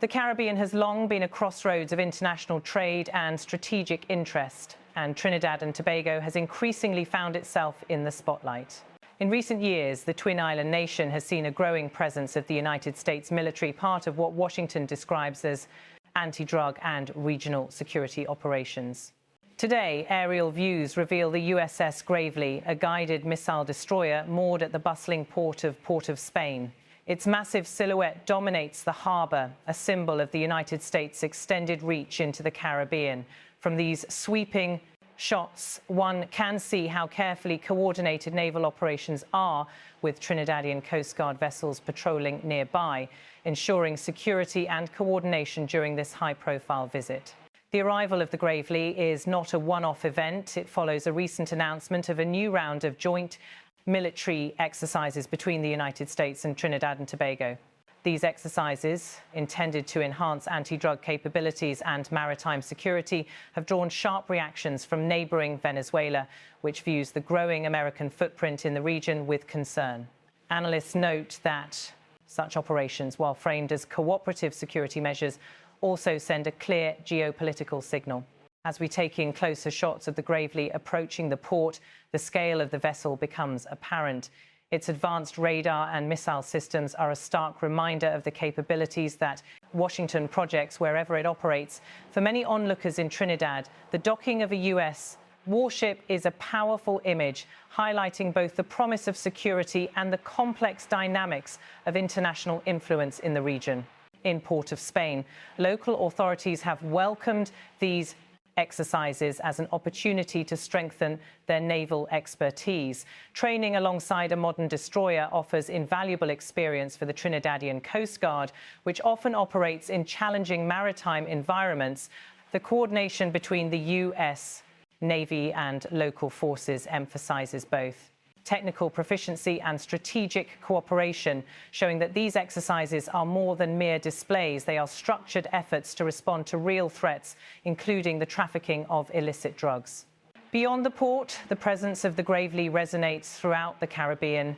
The Caribbean has long been a crossroads of international trade and strategic interest, and Trinidad and Tobago has increasingly found itself in the spotlight. In recent years, the twin island nation has seen a growing presence of the United States military, part of what Washington describes as anti-drug and regional security operations. Today, aerial views reveal the USS Gravely, a guided missile destroyer moored at the bustling Port of Spain. Its massive silhouette dominates the harbour, a symbol of the United States' extended reach into the Caribbean. From these sweeping shots, one can see how carefully coordinated naval operations are, with Trinidadian Coast Guard vessels patrolling nearby, ensuring security and coordination during this high-profile visit. The arrival of the Gravely is not a one-off event. It follows a recent announcement of a new round of joint military exercises between the United States and Trinidad and Tobago. These exercises, intended to enhance anti-drug capabilities and maritime security, have drawn sharp reactions from neighbouring Venezuela, which views the growing American footprint in the region with concern. Analysts note that such operations, while framed as cooperative security measures, also send a clear geopolitical signal. As we take in closer shots of the Gravely approaching the port, the scale of the vessel becomes apparent. Its advanced radar and missile systems are a stark reminder of the capabilities that Washington projects wherever it operates. For many onlookers in Trinidad, the docking of a U.S. warship is a powerful image, highlighting both the promise of security and the complex dynamics of international influence in the region. In Port of Spain, local authorities have welcomed these exercises as an opportunity to strengthen their naval expertise. Training alongside a modern destroyer offers invaluable experience for the Trinidadian Coast Guard, which often operates in challenging maritime environments. The coordination between the U.S. Navy and local forces emphasizes both technical proficiency and strategic cooperation, showing that these exercises are more than mere displays. They are structured efforts to respond to real threats, including the trafficking of illicit drugs. Beyond the port, the presence of the Gravely resonates throughout the Caribbean,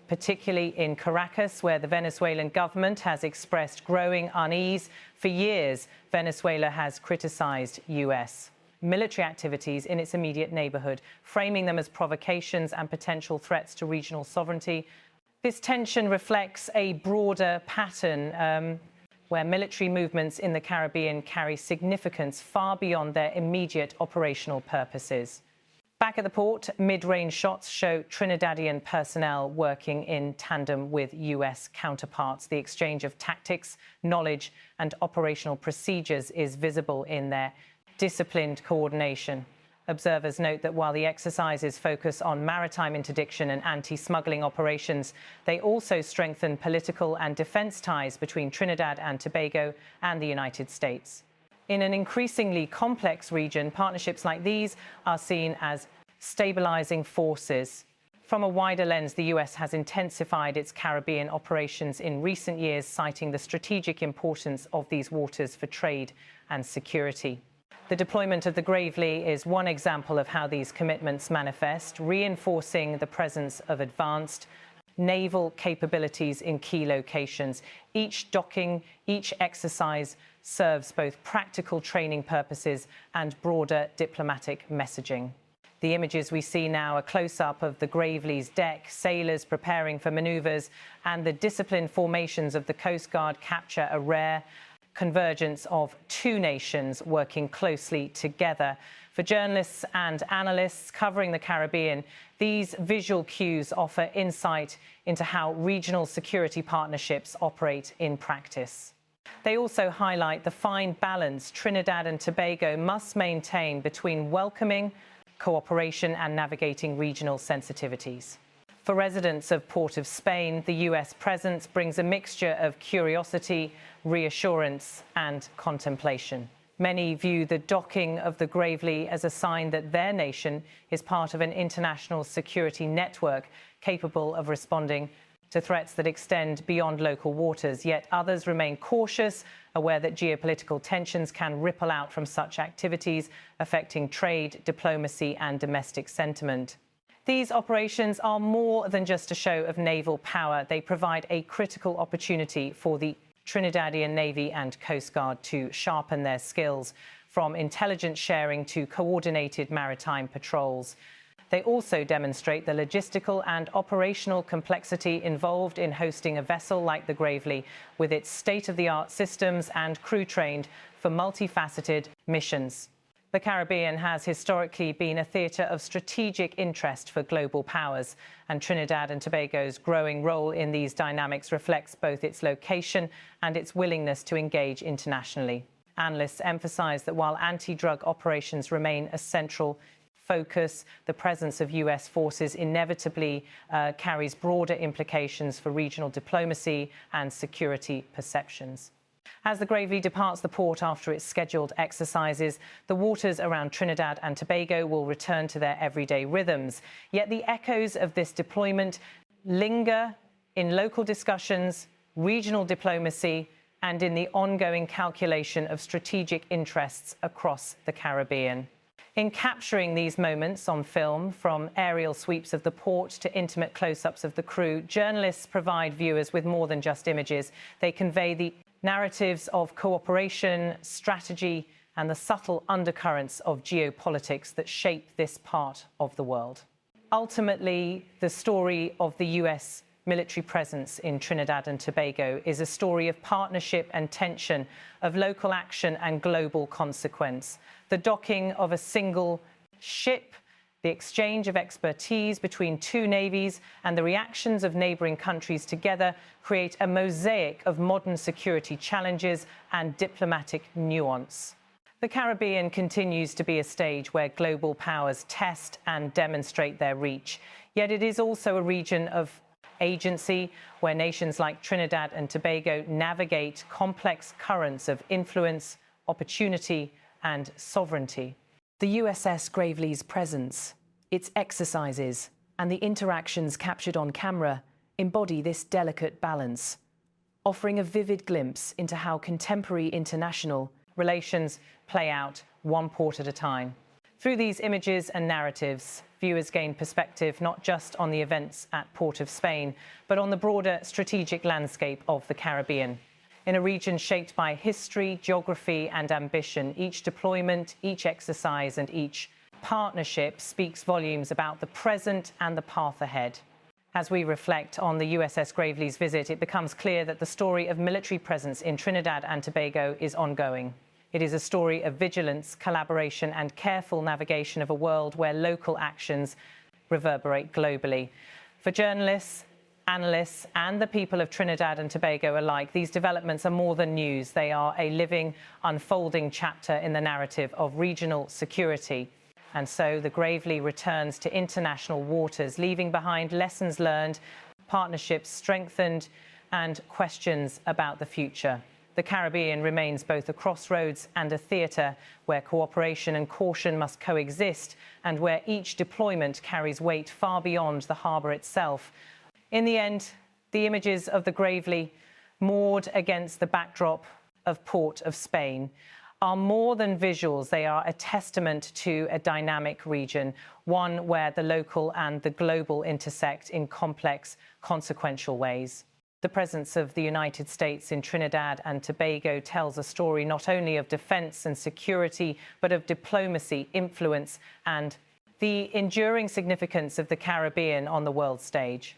particularly in Caracas, where the Venezuelan government has expressed growing unease. For years, Venezuela has criticized U.S. military activities in its immediate neighbourhood, framing them as provocations and potential threats to regional sovereignty. This tension reflects a broader pattern where military movements in the Caribbean carry significance far beyond their immediate operational purposes. Back at the port, mid-range shots show Trinidadian personnel working in tandem with U.S. counterparts. The exchange of tactics, knowledge and operational procedures is visible in their disciplined coordination. Observers note that while the exercises focus on maritime interdiction and anti-smuggling operations, they also strengthen political and defence ties between Trinidad and Tobago and the United States. In an increasingly complex region, partnerships like these are seen as stabilising forces. From a wider lens, the US has intensified its Caribbean operations in recent years, citing the strategic importance of these waters for trade and security. The deployment of the Gravely is one example of how these commitments manifest, reinforcing the presence of advanced naval capabilities in key locations. Each docking, each exercise serves both practical training purposes and broader diplomatic messaging. The images we see now, a close-up of the Gravely's deck, sailors preparing for manoeuvres, and the disciplined formations of the Coast Guard capture a rare convergence of two nations working closely together. For journalists and analysts covering the Caribbean, these visual cues offer insight into how regional security partnerships operate in practice. They also highlight the fine balance Trinidad and Tobago must maintain between welcoming cooperation and navigating regional sensitivities. For residents of Port of Spain, the US presence brings a mixture of curiosity, reassurance and contemplation. Many view the docking of the Gravely as a sign that their nation is part of an international security network capable of responding to threats that extend beyond local waters. Yet others remain cautious, aware that geopolitical tensions can ripple out from such activities, affecting trade, diplomacy and domestic sentiment. These operations are more than just a show of naval power. They provide a critical opportunity for the Trinidadian Navy and Coast Guard to sharpen their skills, from intelligence sharing to coordinated maritime patrols. They also demonstrate the logistical and operational complexity involved in hosting a vessel like the Gravely, with its state-of-the-art systems and crew trained for multifaceted missions. The Caribbean has historically been a theatre of strategic interest for global powers, and Trinidad and Tobago's growing role in these dynamics reflects both its location and its willingness to engage internationally. Analysts emphasise that while anti-drug operations remain a central focus, the presence of US forces inevitably carries broader implications for regional diplomacy and security perceptions. As the Gravely departs the port after its scheduled exercises, the waters around Trinidad and Tobago will return to their everyday rhythms. Yet the echoes of this deployment linger in local discussions, regional diplomacy, and in the ongoing calculation of strategic interests across the Caribbean. In capturing these moments on film, from aerial sweeps of the port to intimate close-ups of the crew, journalists provide viewers with more than just images. They convey the narratives of cooperation, strategy, and the subtle undercurrents of geopolitics that shape this part of the world. Ultimately, the story of the US military presence in Trinidad and Tobago is a story of partnership and tension, of local action and global consequence. The docking of a single ship, the exchange of expertise between two navies, and the reactions of neighbouring countries together create a mosaic of modern security challenges and diplomatic nuance. The Caribbean continues to be a stage where global powers test and demonstrate their reach, yet it is also a region of agency where nations like Trinidad and Tobago navigate complex currents of influence, opportunity, and sovereignty. The USS Gravely's presence, its exercises, and the interactions captured on camera embody this delicate balance, offering a vivid glimpse into how contemporary international relations play out one port at a time. Through these images and narratives, viewers gain perspective not just on the events at Port of Spain, but on the broader strategic landscape of the Caribbean. In a region shaped by history, geography, and ambition, each deployment, each exercise, and each partnership speaks volumes about the present and the path ahead. As we reflect on the USS Gravely's visit, it becomes clear that the story of military presence in Trinidad and Tobago is ongoing. It is a story of vigilance, collaboration, and careful navigation of a world where local actions reverberate globally. For journalists, analysts, and the people of Trinidad and Tobago alike, these developments are more than news. They are a living, unfolding chapter in the narrative of regional security. And so the Gravely returns to international waters, leaving behind lessons learned, partnerships strengthened, and questions about the future. The Caribbean remains both a crossroads and a theatre where cooperation and caution must coexist, and where each deployment carries weight far beyond the harbour itself. In the end, the images of the Gravely, moored against the backdrop of Port of Spain, are more than visuals. They are a testament to a dynamic region, one where the local and the global intersect in complex, consequential ways. The presence of the United States in Trinidad and Tobago tells a story not only of defence and security, but of diplomacy, influence, and the enduring significance of the Caribbean on the world stage.